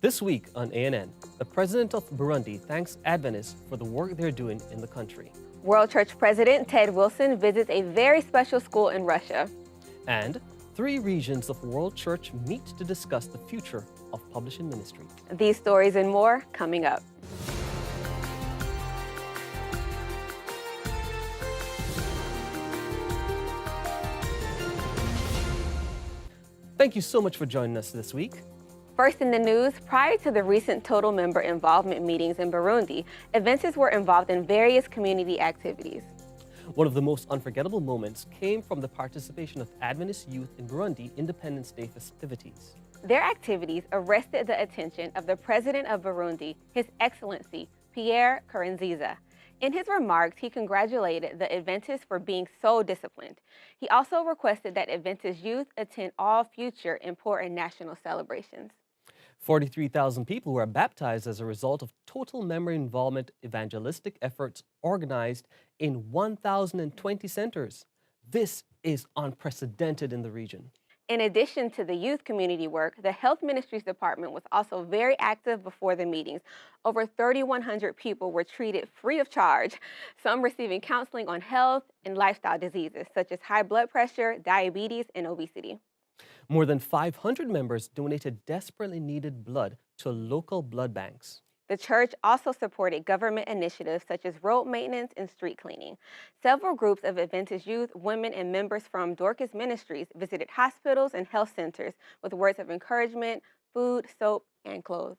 This week on ANN, the president of Burundi thanks Adventists for the work they're doing in the country. World Church President Ted Wilson visits a very special school in Russia. And 3 regions of World Church meet to discuss the future of publishing ministry. These stories and more coming up. Thank you so much for joining us this week. First in the news, prior to the recent total member involvement meetings in Burundi, Adventists were involved in various community activities. One of the most unforgettable moments came from the participation of Adventist youth in Burundi Independence Day festivities. Their activities arrested the attention of the President of Burundi, His Excellency Pierre Nkurunziza. In his remarks, he congratulated the Adventists for being so disciplined. He also requested that Adventist youth attend all future important national celebrations. 43,000 people were baptized as a result of total member involvement evangelistic efforts organized in 1,020 centers. This is unprecedented in the region. In addition to the youth community work, the Health Ministries Department was also very active before the meetings. Over 3,100 people were treated free of charge, some receiving counseling on health and lifestyle diseases such as high blood pressure, diabetes, and obesity. More than 500 members donated desperately needed blood to local blood banks. The church also supported government initiatives such as road maintenance and street cleaning. Several groups of Adventist youth, women, and members from Dorcas Ministries visited hospitals and health centers with words of encouragement, food, soap, and clothes.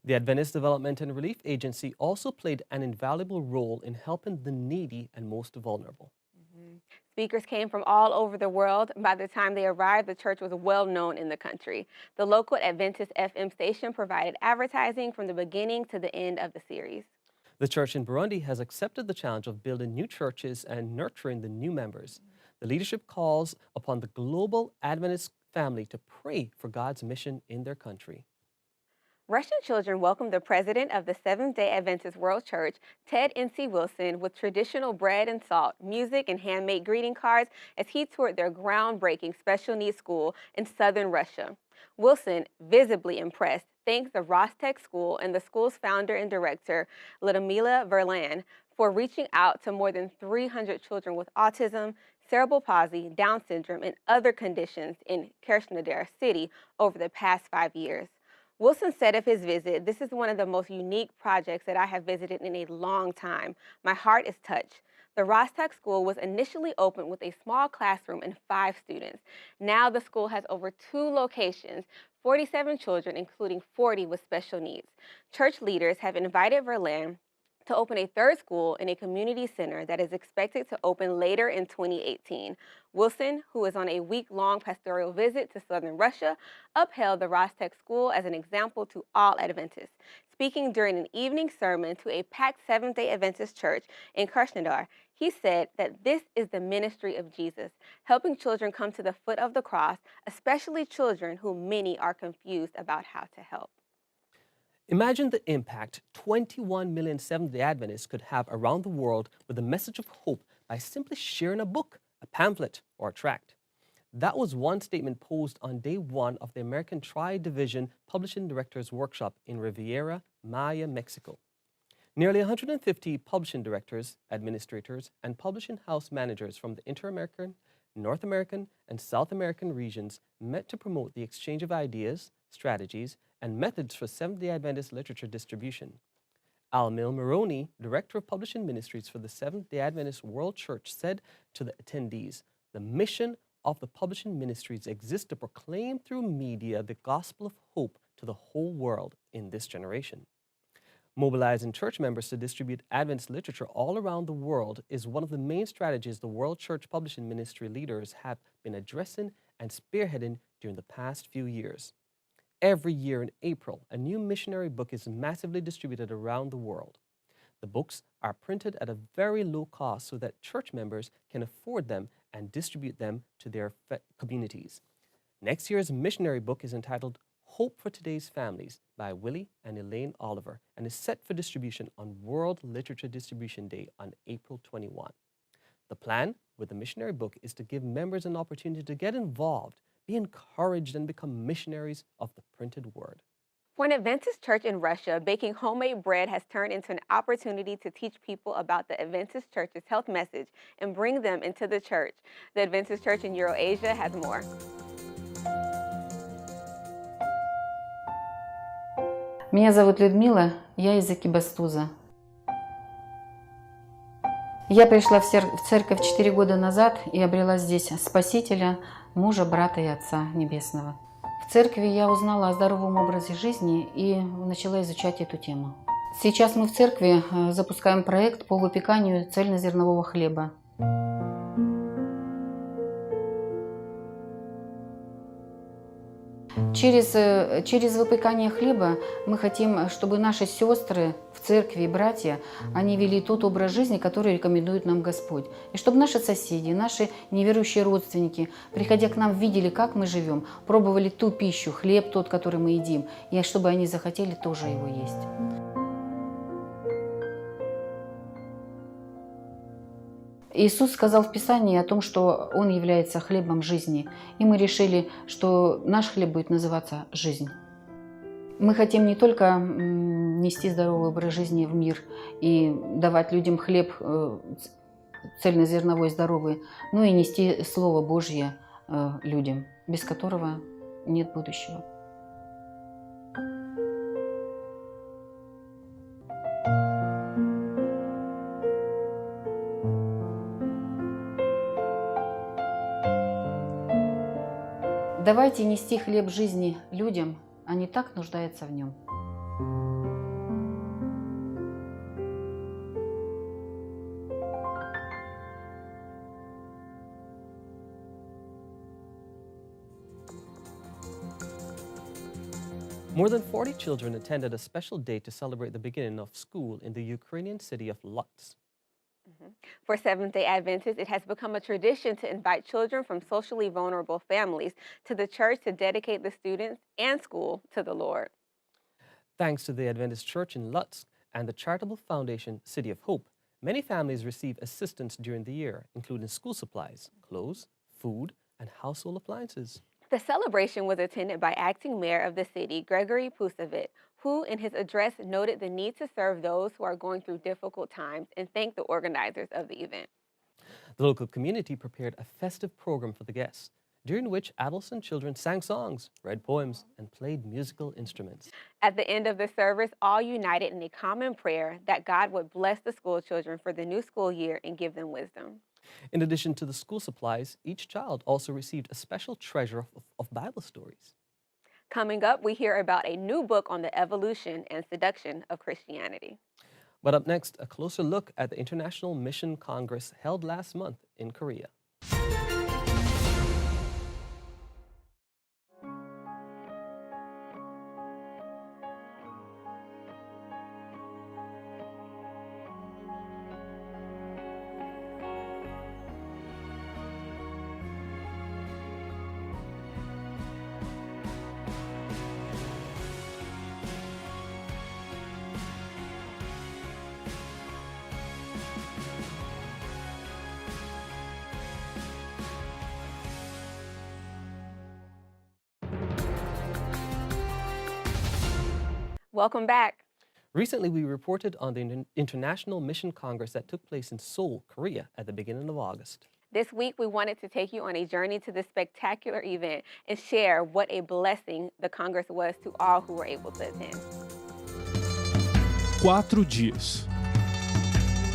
The Adventist Development and Relief Agency also played an invaluable role in helping the needy and most vulnerable. Speakers came from all over the world. By the time they arrived, the church was well known in the country. The local Adventist FM station provided advertising from the beginning to the end of the series. The church in Burundi has accepted the challenge of building new churches and nurturing the new members. The leadership calls upon the global Adventist family to pray for God's mission in their country. Russian children welcomed the president of the Seventh-day Adventist World Church, Ted N.C. Wilson, with traditional bread and salt, music, and handmade greeting cards as he toured their groundbreaking special needs school in southern Russia. Wilson, visibly impressed, thanked the Rostec School and the school's founder and director, Lyudmila Verlan, for reaching out to more than 300 children with autism, cerebral palsy, Down syndrome, and other conditions in Krasnodar City over the past 5 years. Wilson said of his visit, "This is one of the most unique projects that I have visited in a long time. My heart is touched." The Rostec School was initially opened with a small classroom and 5 students. Now the school has over 2 locations, 47 children, including 40 with special needs. Church leaders have invited Verlan to open a 3rd school in a community center that is expected to open later in 2018. Wilson, who is on a week-long pastoral visit to southern Russia, upheld the Rostec School as an example to all Adventists. Speaking during an evening sermon to a packed Seventh-day Adventist church in Krasnodar, he said that this is the ministry of Jesus, helping children come to the foot of the cross, especially children who many are confused about how to help. Imagine the impact 21 million Seventh-day Adventists could have around the world with a message of hope by simply sharing a book, a pamphlet, or a tract. That was one statement posed on day 1 of the American Tri-Division Publishing Directors Workshop in Riviera Maya, Mexico. Nearly 150 publishing directors, administrators, and publishing house managers from the Inter-American, North American, and South American regions met to promote the exchange of ideas, strategies, and methods for Seventh-day Adventist literature distribution. Almil Maroney, Director of Publishing Ministries for the Seventh-day Adventist World Church, said to the attendees, "The mission of the publishing ministries exists to proclaim through media the gospel of hope to the whole world in this generation." Mobilizing church members to distribute Adventist literature all around the world is one of the main strategies the World Church Publishing Ministry leaders have been addressing and spearheading during the past few years. Every year in April, a new missionary book is massively distributed around the world. The books are printed at a very low cost so that church members can afford them and distribute them to their communities. Next year's missionary book is entitled Hope for Today's Families by Willie and Elaine Oliver and is set for distribution on World Literature Distribution Day on April 21. The plan with the missionary book is to give members an opportunity to get involved, be encouraged, and become missionaries of the printed word. For an Adventist church in Russia, baking homemade bread has turned into an opportunity to teach people about the Adventist church's health message and bring them into the church. The Adventist church in Eurasia has more. Меня зовут Людмила, я из Экибастуза. Я пришла в церковь 4 года назад и обрела здесь Спасителя, мужа, брата и Отца Небесного. В церкви я узнала о здоровом образе жизни и начала изучать эту тему. Сейчас мы в церкви запускаем проект по выпеканию цельнозернового хлеба. Через выпекание хлеба мы хотим, чтобы наши сестры в церкви и братья, они вели тот образ жизни, который рекомендует нам Господь. И чтобы наши соседи, наши неверующие родственники, приходя к нам, видели, как мы живем, пробовали ту пищу, хлеб тот, который мы едим, и чтобы они захотели тоже его есть. Иисус сказал в Писании о том, что Он является хлебом жизни, и мы решили, что наш хлеб будет называться «Жизнь». Мы хотим не только нести здоровый образ жизни в мир и давать людям хлеб цельнозерновой, здоровый, но и нести Слово Божье людям, без которого нет будущего. Давайте нести хлеб жизни людям, они так нуждаются в нем. More than 40 children attended a special day to celebrate the beginning of school in the Ukrainian city of Lutsk. For Seventh-day Adventists, it has become a tradition to invite children from socially vulnerable families to the church to dedicate the students and school to the Lord. Thanks to the Adventist Church in Lutsk and the charitable foundation City of Hope, many families receive assistance during the year, including school supplies, clothes, food, and household appliances. The celebration was attended by acting mayor of the city, Gregory Pusevit, who in his address noted the need to serve those who are going through difficult times and thanked the organizers of the event. The local community prepared a festive program for the guests, during which adults and children sang songs, read poems, and played musical instruments. At the end of the service, all united in a common prayer that God would bless the school children for the new school year and give them wisdom. In addition to the school supplies, each child also received a special treasure of Bible stories. Coming up, we hear about a new book on the evolution and seduction of Christianity. But up next, a closer look at the International Mission Congress held last month in Korea. Welcome back. Recently, we reported on the International Mission Congress that took place in Seoul, Korea, at the beginning of August. This week, we wanted to take you on a journey to this spectacular event and share what a blessing the Congress was to all who were able to attend. 4 dias.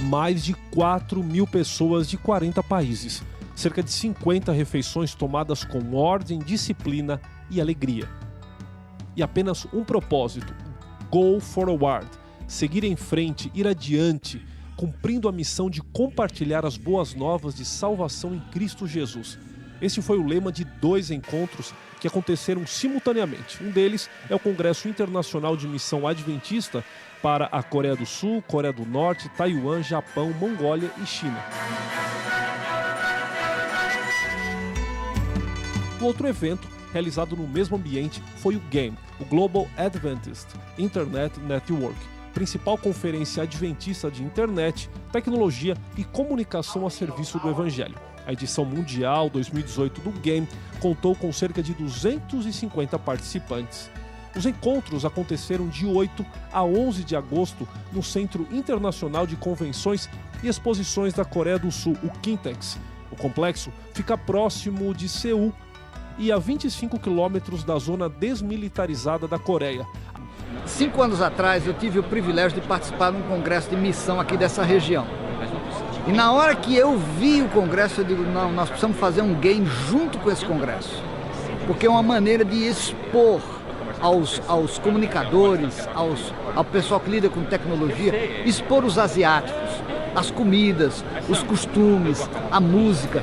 Mais de 4.000 pessoas de 40 países. Cerca de 50 refeições tomadas com ordem, disciplina e alegria. E apenas um propósito: Go forward, seguir em frente, ir adiante, cumprindo a missão de compartilhar as boas novas de salvação em Cristo Jesus. Esse foi o lema de 2 encontros que aconteceram simultaneamente. Um deles é o Congresso Internacional de Missão Adventista para a Coreia do Sul, Coreia do Norte, Taiwan, Japão, Mongólia e China. O outro evento, realizado no mesmo ambiente, foi o GAME, o Global Adventist Internet Network, principal conferência adventista de internet, tecnologia e comunicação a serviço do Evangelho. A edição mundial 2018 do GAME contou com cerca de 250 participantes. Os encontros aconteceram de 8 a 11 de agosto no Centro Internacional de Convenções e Exposições da Coreia do Sul, o Kintex. O complexo fica próximo de Seul e a 25 quilômetros da zona desmilitarizada da Coreia. 5 anos atrás eu tive o privilégio de participar de um congresso de missão aqui dessa região. E na hora que eu vi o congresso, eu digo, não, nós precisamos fazer um game junto com esse congresso. Porque é uma maneira de expor aos comunicadores, ao pessoal que lida com tecnologia, expor os asiáticos, as comidas, os costumes, a música.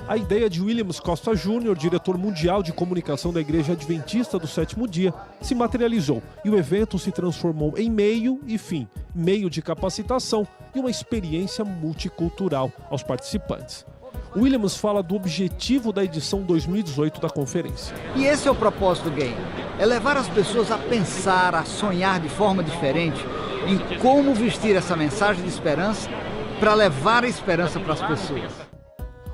A ideia de Williams Costa Jr., diretor mundial de comunicação da Igreja Adventista do Sétimo Dia, se materializou e o evento se transformou em meio e fim, meio de capacitação e uma experiência multicultural aos participantes. Williams fala do objetivo da edição 2018 da conferência. E esse é o propósito do game, é levar as pessoas a pensar, a sonhar de forma diferente em como vestir essa mensagem de esperança para levar a esperança para as pessoas.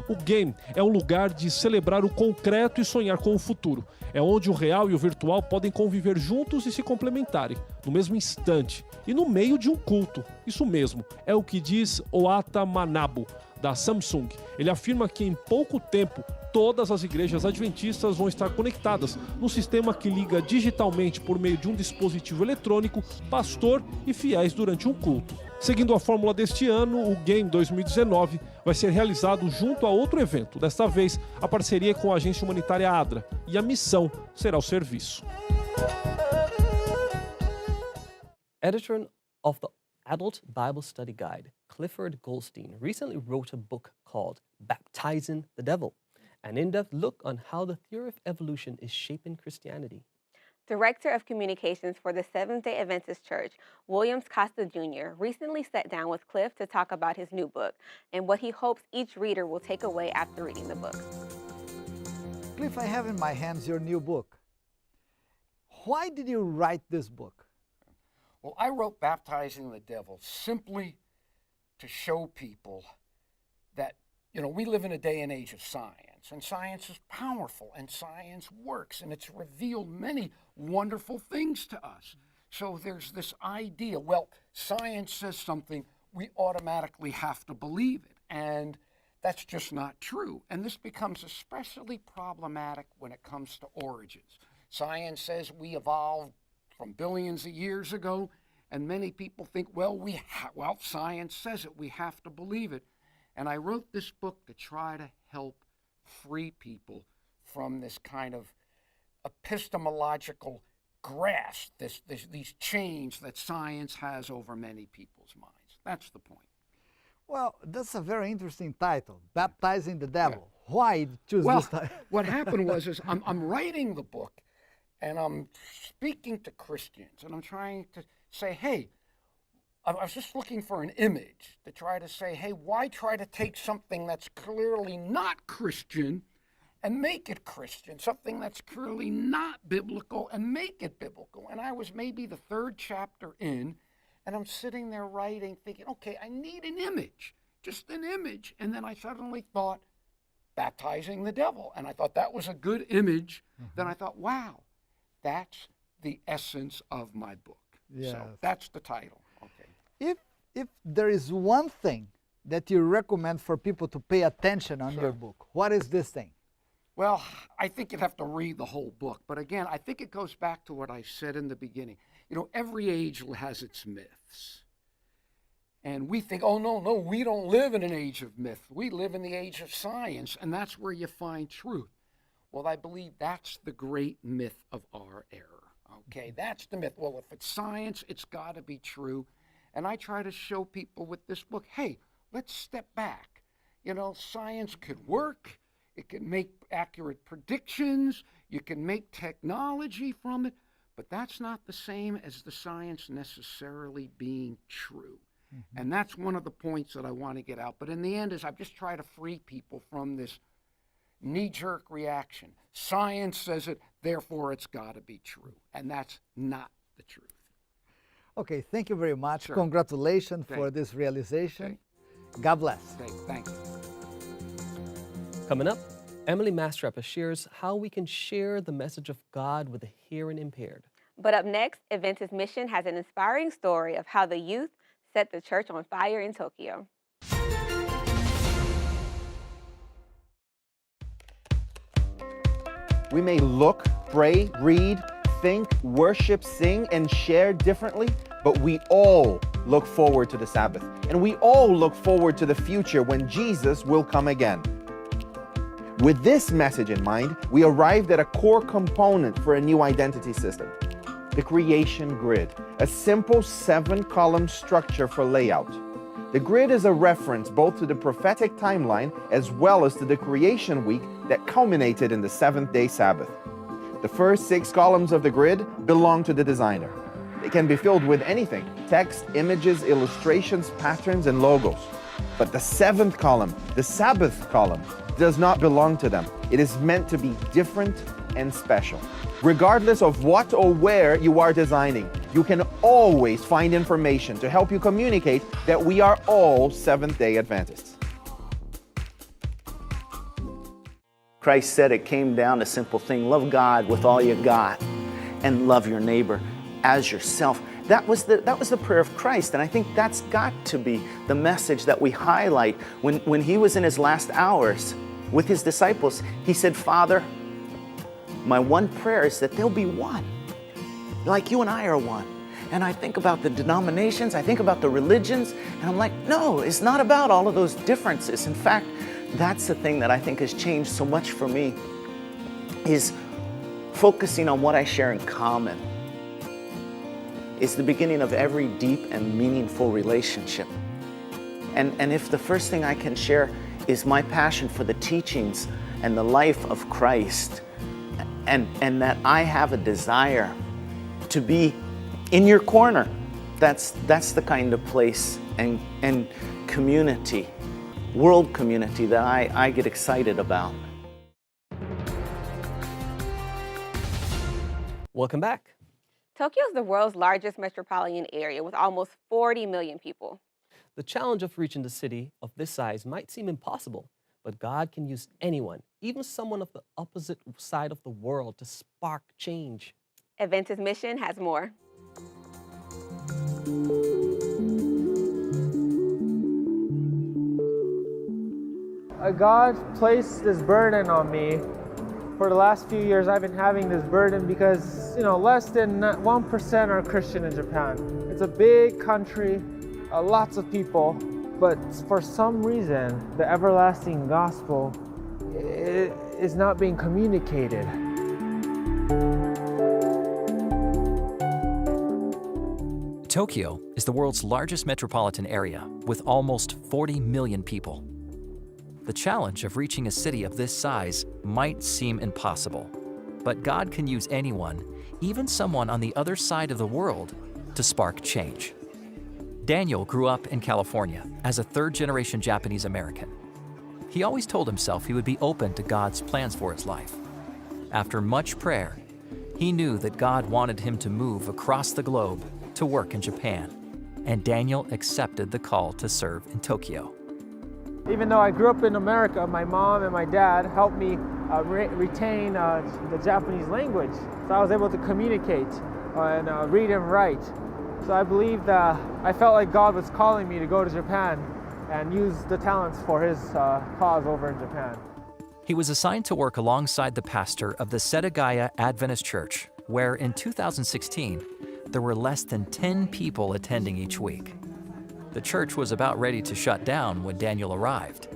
O game é um lugar de celebrar o concreto e sonhar com o futuro. É onde o real e o virtual podem conviver juntos e se complementarem, no mesmo instante e no meio de um culto. Isso mesmo, é o que diz Oata Manabu, da Samsung. Ele afirma que em pouco tempo todas as igrejas adventistas vão estar conectadas no sistema que liga digitalmente por meio de um dispositivo eletrônico, pastor e fiéis durante um culto. Seguindo a fórmula deste ano, o Game 2019 vai ser realizado junto a outro evento. Desta vez, a parceria é com a agência humanitária ADRA e a missão será o serviço. Editor of the Adult Bible Study Guide, Clifford Goldstein, recently wrote a book called Baptizing the Devil, an in-depth look on how the theory of evolution is shaping Christianity. Director of Communications for the Seventh-day Adventist Church, Williams Costa Jr., recently sat down with Cliff to talk about his new book and what he hopes each reader will take away after reading the book. Cliff, I have in my hands your new book. Why did you write this book? Well, I wrote Baptizing the Devil simply to show people that, we live in a day and age of science, and science is powerful, and science works, and it's revealed many wonderful things to us. So there's this idea, well, science says something, we automatically have to believe it, and that's just not true. And this becomes especially problematic when it comes to origins. Science says we evolved from billions of years ago, and many people think, well, science says it, we have to believe it. And I wrote this book to try to help free people from this kind of epistemological grasp, these chains that science has over many people's minds. That's the point. Well, that's a very interesting title, Baptizing the Devil. Yeah. Why choose this title? What happened was I'm writing the book, and I'm speaking to Christians, and I'm trying to say, hey, I was just looking for an image to try to say, hey, why try to take something that's clearly not Christian and make it Christian, something that's clearly not biblical and make it biblical? And I was maybe the 3rd chapter in, and I'm sitting there writing, thinking, okay, I need an image, just an image. And then I suddenly thought, baptizing the devil. And I thought that was a good image. Mm-hmm. Then I thought, wow, that's the essence of my book. Yes. So that's the title. Okay. If there is one thing that you recommend for people to pay attention on your book, what is this thing? Well, I think you'd have to read the whole book. But again, I think it goes back to what I said in the beginning. Every age has its myths. And we think, oh, no, we don't live in an age of myth. We live in the age of science, and that's where you find truth. Well, I believe that's the great myth of our era. Okay, that's the myth. Well, if it's science, it's got to be true. And I try to show people with this book, hey, let's step back. Science could work. It can make accurate predictions. You can make technology from it. But that's not the same as the science necessarily being true. Mm-hmm. And that's one of the points that I want to get out. But in the end is I've just tried to free people from this knee-jerk reaction. Science says it, therefore it's got to be true. And that's not the truth. Okay, thank you very much. Sure. Congratulations for this realization. God bless. Thank you. Coming up, Emily Mastrapa shares how we can share the message of God with the hearing impaired. But up next, Adventist Mission has an inspiring story of how the youth set the church on fire in Tokyo. We may look, pray, read, think, worship, sing, and share differently, but we all look forward to the Sabbath. And we all look forward to the future when Jesus will come again. With this message in mind, we arrived at a core component for a new identity system: the creation grid, a simple 7-column structure for layout. The grid is a reference both to the prophetic timeline as well as to the creation week that culminated in the 7th-day Sabbath. The first 6 columns of the grid belong to the designer. They can be filled with anything: text, images, illustrations, patterns, and logos. But the 7th column, the Sabbath column, does not belong to them. It is meant to be different and special. Regardless of what or where you are designing, you can always find information to help you communicate that we are all Seventh-day Adventists. Christ said it came down to a simple thing: love God with all you got and love your neighbor as yourself. That was the prayer of Christ, and I think that's got to be the message that we highlight. When he was in his last hours with his disciples, he said, Father, my one prayer is that they'll be one, like you and I are one. And I think about the denominations, I think about the religions, and I'm like, no, it's not about all of those differences. In fact, that's the thing that I think has changed so much for me, is focusing on what I share in common. It's the beginning of every deep and meaningful relationship. And if the first thing I can share is my passion for the teachings and the life of Christ, and that I have a desire to be in your corner, that's the kind of place and community, world community, that I get excited about. Welcome back. Tokyo is the world's largest metropolitan area with almost 40 million people. The challenge of reaching the city of this size might seem impossible, but God can use anyone, even someone of the opposite side of the world, to spark change. Adventist Mission has more. God placed this burden on me. For the last few years, I've been having this burden because, less than 1% are Christian in Japan. It's a big country, lots of people, but for some reason, the everlasting gospel is not being communicated. Tokyo is the world's largest metropolitan area with almost 40 million people. The challenge of reaching a city of this size might seem impossible, but God can use anyone, even someone on the other side of the world, to spark change. Daniel grew up in California as a third-generation Japanese American. He always told himself he would be open to God's plans for his life. After much prayer, he knew that God wanted him to move across the globe to work in Japan, and Daniel accepted the call to serve in Tokyo. Even though I grew up in America, my mom and my dad helped me retain the Japanese language. So I was able to communicate and read and write. So I believe that I felt like God was calling me to go to Japan and use the talents for his cause over in Japan. He was assigned to work alongside the pastor of the Setagaya Adventist Church, where in 2016, there were less than 10 people attending each week. The church was about ready to shut down when Daniel arrived.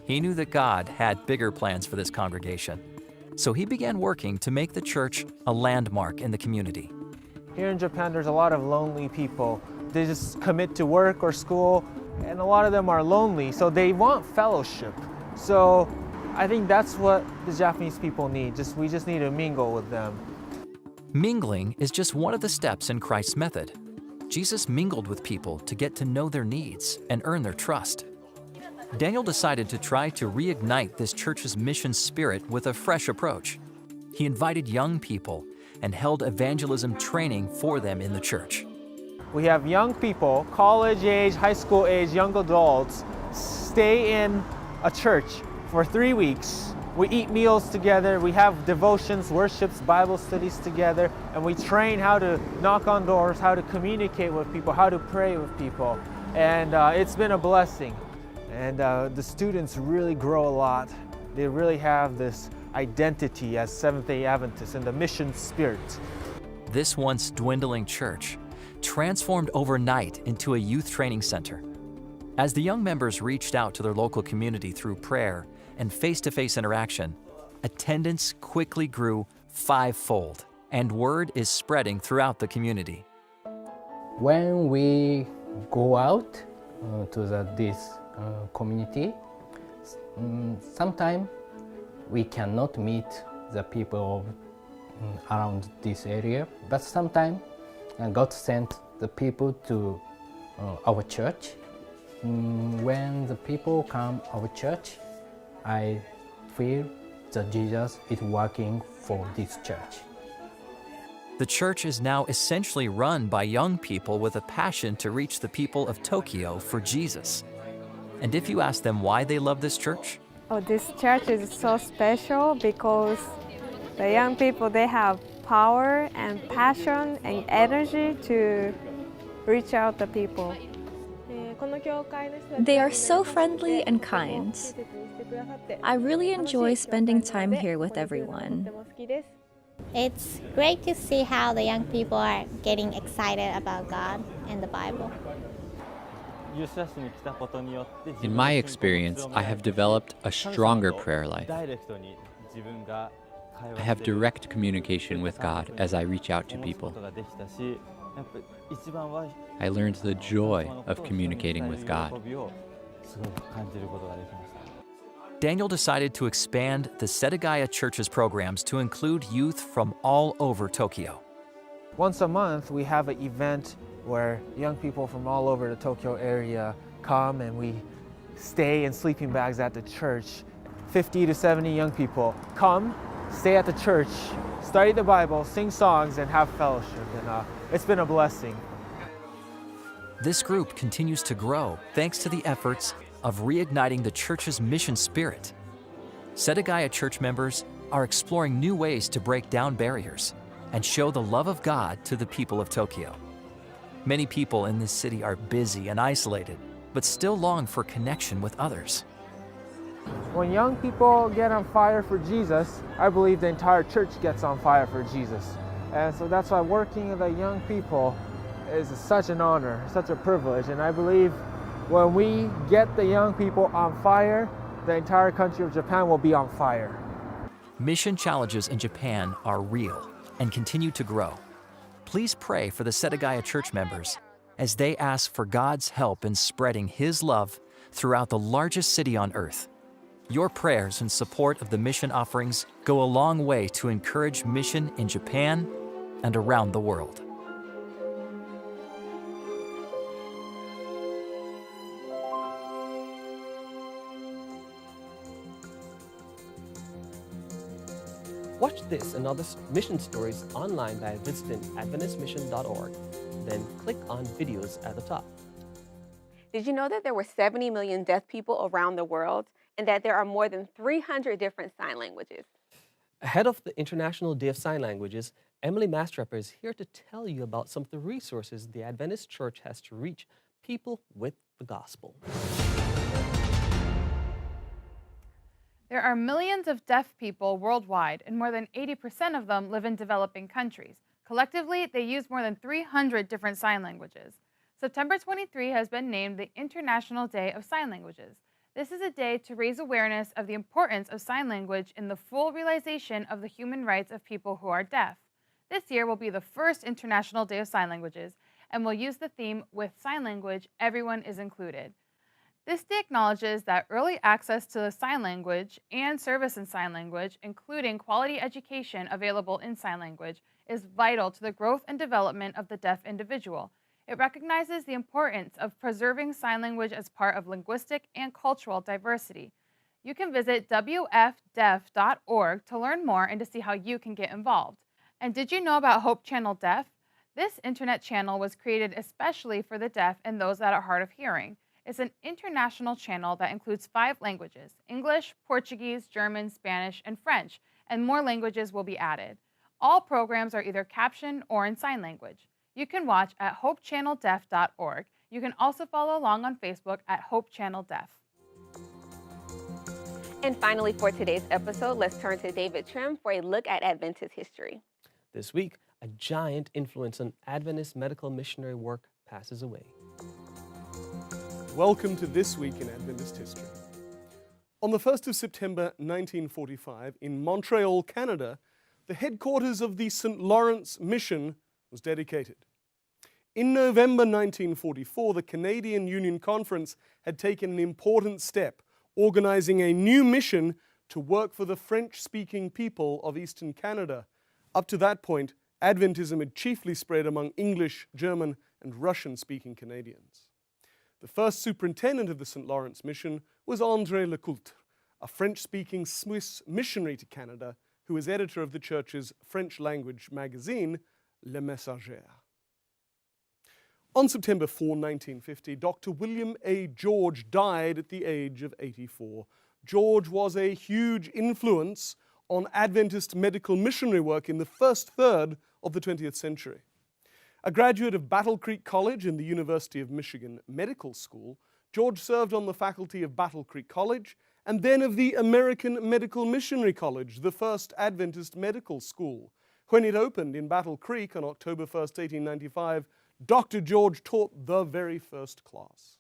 He knew that God had bigger plans for this congregation, so he began working to make the church a landmark in the community. Here in Japan, there's a lot of lonely people. They just commit to work or school, and a lot of them are lonely, so they want fellowship. So I think that's what the Japanese people need. We just need to mingle with them. Mingling is just one of the steps in Christ's method. Jesus mingled with people to get to know their needs and earn their trust. Daniel decided to try to reignite this church's mission spirit with a fresh approach. He invited young people and held evangelism training for them in the church. We have young people, college age, high school age, young adults, stay in a church for 3 weeks We eat meals together, we have devotions, worships, Bible studies together, and we train how to knock on doors, how to communicate with people, how to pray with people. And it's been a blessing. And the students really grow a lot. They really have this identity as Seventh-day Adventists and the mission spirit. This once dwindling church transformed overnight into a youth training center. As the young members reached out to their local community through prayer and face-to-face interaction, attendance quickly grew fivefold, and word is spreading throughout the community. When we go out to this community, sometimes we cannot meet the people around this area, but sometimes God sent the people to our church. When the people come our church, I feel that Jesus is working for this church. The church is now essentially run by young people with a passion to reach the people of Tokyo for Jesus. And if you ask them why they love this church, oh, this church is so special because the young people, they have power and passion and energy to reach out to people. They are so friendly and kind. I really enjoy spending time here with everyone. It's great to see how the young people are getting excited about God and the Bible. In my experience, I have developed a stronger prayer life. I have direct communication with God as I reach out to people. I learned the joy of communicating with God. Daniel decided to expand the Setagaya Church's programs to include youth from all over Tokyo. Once a month, we have an event where young people from all over the Tokyo area come and we stay in sleeping bags at the church. 50 to 70 young people come, stay at the church, study the Bible, sing songs, and have fellowship. And it's been a blessing. This group continues to grow thanks to the efforts of reigniting the church's mission spirit. Setagaya church members are exploring new ways to break down barriers and show the love of God to the people of Tokyo. Many people in this city are busy and isolated, but still long for connection with others. When young people get on fire for Jesus, I believe the entire church gets on fire for Jesus. And so that's why working with the young people is such an honor, such a privilege. And I believe when we get the young people on fire, the entire country of Japan will be on fire. Mission challenges in Japan are real and continue to grow. Please pray for the Setagaya church members as they ask for God's help in spreading His love throughout the largest city on earth. Your prayers and support of the mission offerings go a long way to encourage mission in Japan and around the world. Watch this and other mission stories online by visiting AdventistMission.org. Then click on videos at the top. Did you know that there were 70 million deaf people around the world and that there are more than 300 different sign languages? Ahead of the International Day of Sign Languages, Emily Mastrapper is here to tell you about some of the resources the Adventist Church has to reach people with the gospel. There are millions of deaf people worldwide, and more than 80% of them live in developing countries. Collectively, they use more than 300 different sign languages. September 23 has been named the International Day of Sign Languages. This is a day to raise awareness of the importance of sign language in the full realization of the human rights of people who are deaf. This year will be the first International Day of Sign Languages, and will use the theme, "With Sign Language, Everyone is Included." This day acknowledges that early access to the sign language and service in sign language, including quality education available in sign language, is vital to the growth and development of the deaf individual. It recognizes the importance of preserving sign language as part of linguistic and cultural diversity. You can visit wfdeaf.org to learn more and to see how you can get involved. And did you know about Hope Channel Deaf? This internet channel was created especially for the deaf and those that are hard of hearing. is an international channel that includes 5 languages: English, Portuguese, German, Spanish, and French, and more languages will be added. All programs are either captioned or in sign language. You can watch at hopechanneldeaf.org. You can also follow along on Facebook at Hope Channel Deaf. And finally, for today's episode, let's turn to David Trim for a look at Adventist history. This week, a giant influence on Adventist medical missionary work passes away. Welcome to This Week in Adventist History. On the 1st of September 1945, in Montreal, Canada, the headquarters of the St. Lawrence Mission was dedicated. In November 1944, the Canadian Union Conference had taken an important step, organizing a new mission to work for the French-speaking people of Eastern Canada. Up to that point, Adventism had chiefly spread among English, German, and Russian-speaking Canadians. The first superintendent of the St. Lawrence Mission was André Lecoultre, a French-speaking Swiss missionary to Canada who was editor of the church's French-language magazine, Le Messager. On September 4, 1950, Dr. William A. George died at the age of 84. George was a huge influence on Adventist medical missionary work in the first third of the 20th century. A graduate of Battle Creek College and the University of Michigan Medical School, George served on the faculty of Battle Creek College and then of the American Medical Missionary College, the first Adventist medical school. When it opened in Battle Creek on October 1st, 1895, Dr. George taught the very first class.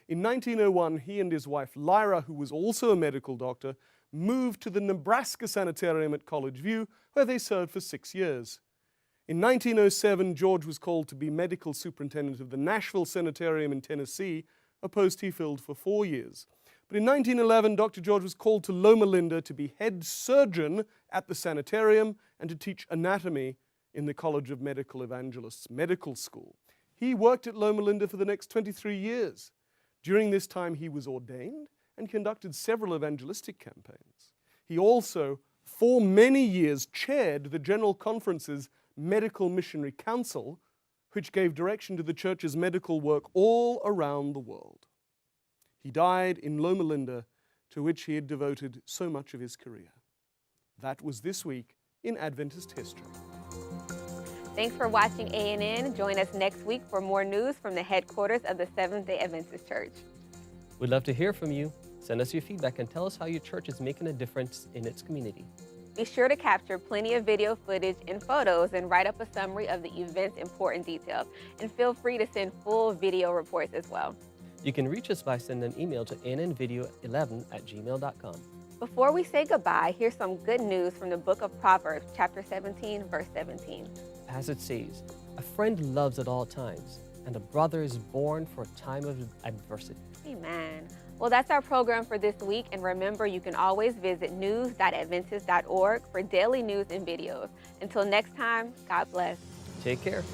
In 1901, he and his wife Lyra, who was also a medical doctor, moved to the Nebraska Sanitarium at College View, where they served for 6 years. In 1907, George was called to be medical superintendent of the Nashville Sanitarium in Tennessee, a post he filled for 4 years. But in 1911, Dr. George was called to Loma Linda to be head surgeon at the sanitarium and to teach anatomy in the College of Medical Evangelists Medical School. He worked at Loma Linda for the next 23 years. During this time, he was ordained and conducted several evangelistic campaigns. He also, for many years, chaired the General Conference's Medical Missionary Council, which gave direction to the church's medical work all around the world. He died in Loma Linda, to which he had devoted so much of his career. That was This Week in Adventist History. Thanks for watching ANN. Join us next week for more news from the headquarters of the Seventh-day Adventist Church. We'd love to hear from you. Send us your feedback and tell us how your church is making a difference in its community. Be sure to capture plenty of video footage and photos and write up a summary of the event's important details. And feel free to send full video reports as well. You can reach us by sending an email to annvideo11@gmail.com. Before we say goodbye, here's some good news from the book of Proverbs, chapter 17, verse 17. As it says, a friend loves at all times, and a brother is born for a time of adversity. Amen. Well, that's our program for this week. And remember, you can always visit news.adventist.org for daily news and videos. Until next time, God bless. Take care.